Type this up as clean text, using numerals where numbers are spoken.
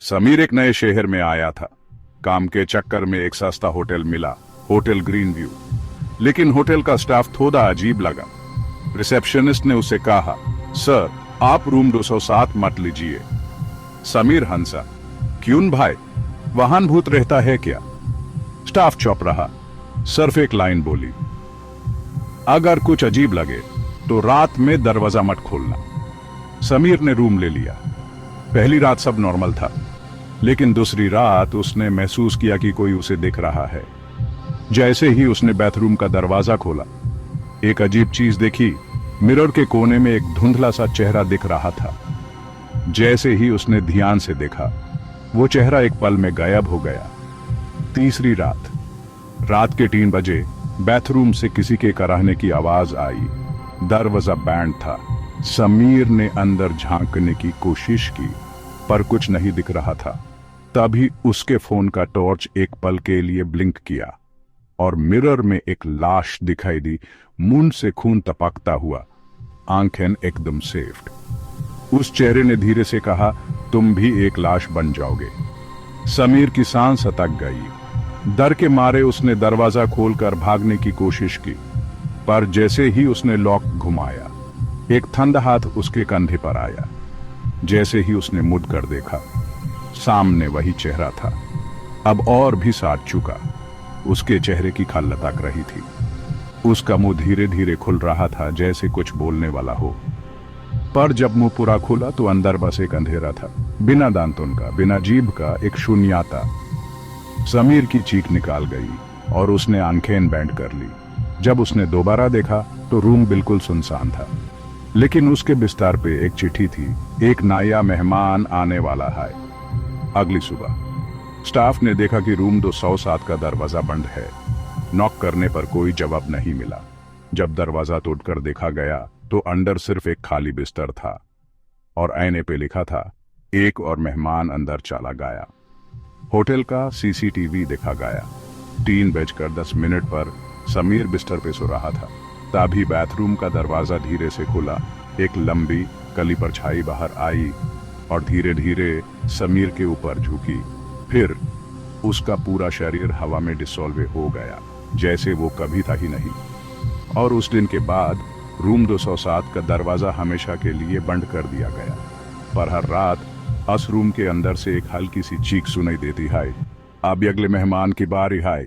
समीर एक नए शहर में आया था। काम के चक्कर में एक सस्ता होटल मिला, होटल ग्रीन व्यू। लेकिन होटल का स्टाफ थोड़ा अजीब लगा। रिसेप्शनिस्ट ने उसे कहा, सर आप रूम 207 मत लीजिए। समीर हंसा, क्यों भाई, वहां भूत रहता है क्या? स्टाफ चुप रहा। सिर्फ एक लाइन बोली, अगर कुछ अजीब लगे तो रात में दरवाजा मत खोलना। समीर ने रूम ले लिया। पहली रात सब नॉर्मल था, लेकिन दूसरी रात उसने महसूस किया कि कोई उसे देख रहा है। जैसे ही उसने बाथरूम का दरवाजा खोला, एक अजीब चीज देखी। मिरर के कोने में एक धुंधला सा चेहरा दिख रहा था। जैसे ही उसने ध्यान से देखा, वो चेहरा एक पल में गायब हो गया। तीसरी रात के 3 बजे बाथरूम से किसी के कराहने की आवाज आई। दरवाजा बैंड था। समीर ने अंदर झांकने की कोशिश की, पर कुछ नहीं दिख रहा था। तभी उसके फोन का टॉर्च एक पल के लिए ब्लिंक किया और मिरर में एक लाश दिखाई दी, मुंह से खून टपकता हुआ, आंखें एकदम सेफ्ट। उस चेहरे ने धीरे से कहा, तुम भी एक लाश बन जाओगे। समीर की सांस अटक गई। डर के मारे उसने दरवाजा खोलकर भागने की कोशिश की, पर जैसे ही उसने लॉक घुमाया, एक ठंडा हाथ उसके कंधे पर आया। जैसे ही उसने मुड़ कर देखा, सामने वही चेहरा था, अब और भी साथ चुका। उसके चेहरे की खल लटक रही थी। उसका मुंह धीरे धीरे खुल रहा था, जैसे कुछ बोलने वाला हो। पर जब मुंह पूरा खुला तो अंदर बस एक अंधेरा था, बिना दांतों का, बिना जीभ का, एक शून्यता। समीर की चीख निकाल गई और उसने आंखें बैंड कर ली। जब उसने दोबारा देखा तो रूम बिल्कुल सुनसान था, लेकिन उसके बिस्तर पे एक चिट्ठी थी, एक नया मेहमान आने वाला है। अगली सुबह स्टाफ ने देखा कि रूम 207 का दरवाजा बंद है। नॉक करने पर कोई जवाब नहीं मिला। जब दरवाजा तोड़कर देखा गया तो अंदर सिर्फ एक खाली बिस्तर था और आईने पे लिखा था, एक और मेहमान अंदर चला गया। होटल का सीसीटीवी देखा गया। 3:10 पर समीर बिस्तर पे सो रहा था। तभी बाथरूम का दरवाजा धीरे से खुला। एक लंबी काली परछाई बाहर आई और धीरे धीरे समीर के ऊपर झुकी। फिर उसका पूरा शरीर हवा में डिसॉल्व हो गया, जैसे वो कभी था ही नहीं। और उस दिन के बाद रूम 207 का दरवाजा हमेशा के लिए बंद कर दिया गया। पर हर रात उस रूम के अंदर से एक हल्की सी चीख सुनाई देती है, अब अगले मेहमान की बारी है।